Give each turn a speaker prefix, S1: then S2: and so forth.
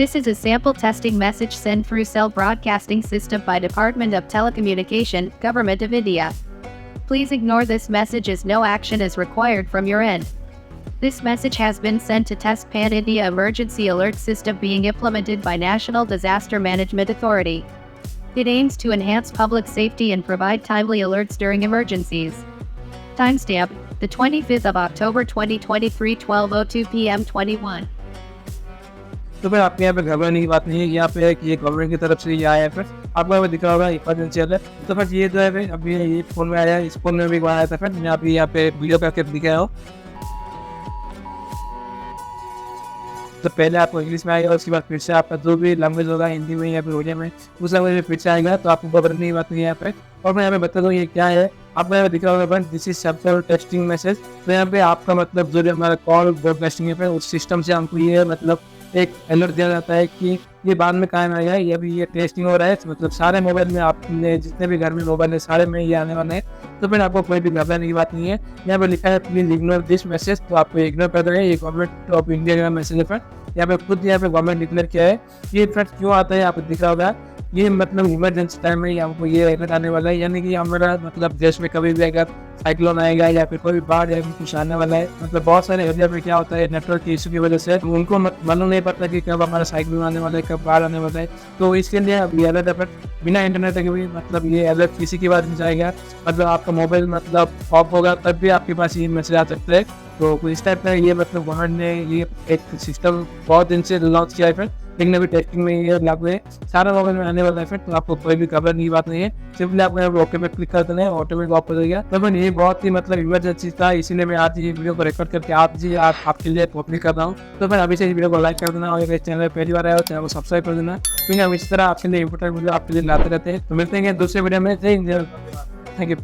S1: This is a sample testing message sent through Cell Broadcasting System by Department of Telecommunication, Government of India. Please ignore this message as no action is required from your end. This message has been sent to test Pan India Emergency Alert System being implemented by National Disaster Management Authority. It aims to enhance public safety and provide timely alerts during emergencies. Timestamp, the 25th of October 2023, 12:02 p.m. 21.
S2: तो फिर आपके यहाँ पे घबराने की बात नहीं है। यहाँ पे है कि ये गवर्नमेंट की तरफ से ये आया है। फिर आपको यहाँ पे दिख रहा होगा इमरजेंशियल है। तो फिर ये जो है फिर अभी ये फ़ोन में आया है, इस फ़ोन में भी आया था। फिर मैं अभी यहाँ पे वीडियो करके दिखाया हूँ। तो पहले आपको इंग्लिश में आएगा, उसके बाद फिर से आपका जो भी लैंग्वेज होगा, हिंदी में या फिर उर्दू में, उस लैंग्वेज में फिर से आएगा। तो आपको घबराने की बात नहीं है यहाँ पे। और मैं यहाँ पे बता दूँ ये क्या है। आपको यहाँ पे दिख रहा होगा this is sample testing message. तो यहाँ पे आपका मतलब जो भी हमारा कॉल ब्रॉडकास्टिंग है, उस सिस्टम से हमको ये मतलब एक अलर्ट दिया जाता है कि ये बाद में काम आएगा, ये अभी ये टेस्टिंग हो रहा है। मतलब सारे मोबाइल में आपने जितने भी घर में मोबाइल है सारे में ये आने वाले हैं। तो फिर आपको कोई भी घबराने की बात नहीं है। यहाँ पे लिखा है प्लीज इग्नोर दिस मैसेज। तो आपको इग्नोर कर देना है। ये गवर्नमेंट ऑफ इंडिया का मैसेज है। फ्रेंड यहाँ पे खुद यहाँ पे गवर्नमेंट डिक्लेयर किया है। ये फ्रेंड क्यों आता है आपको दिख रहा होगा। ये मतलब इमरजेंसी टाइम में हमको ये अलर्ट आने वाला है। यानी कि हमारा मतलब देश में कभी भी अगर साइक्लोन आएगा या फिर कोई बाढ़ या फिर कुछ आने वाला है, मतलब बहुत सारे एरिया में क्या होता है नेटवर्क की इशू की वजह से उनको मालूम नहीं पड़ता कि कब हमारा साइक्लोन आने वाला है, कब बाढ़ आने वाला है। तो इसके लिए ये अलर्ट है। बिना इंटरनेट के भी मतलब ये अलर्ट किसी की बात नहीं जाएगा। मतलब आपका मोबाइल मतलब ऑफ होगा तब भी आपके पास ये मैसेज आ सकता है। तो इस टाइप का ये मतलब गवर्नमेंट ने ये एक सिस्टम बहुत दिन से लॉन्च किया है। फिर लेकिन अभी टेस्टिंग में ये लागू है, सारा मोबाइल में आने वाला है। फिर तो आपको कोई भी खबर की बात नहीं है। सिंपली आपको यहाँ पे ओके पे क्लिक कर देना है, ऑटोमेटिक ऑफ हो जाएगा। तो मैं ये बहुत ही मतलब इमरजेंसी था, इसीलिए मैं आज ये वीडियो को रिकॉर्ड करके आपके लिए पब्लिक कर रहा हूँ। तो फिर अभी से इस वीडियो को लाइक कर देना और अगर चैनल पर पहली बार आया हो चैनल को सब्सक्राइब कर देना। फिर हम इसी तरह आपके लिए इंपोर्टेंट वीडियो आपके लिए लाते रहते हैं। तो मिलते हैं दूसरे वीडियो में। Thank you.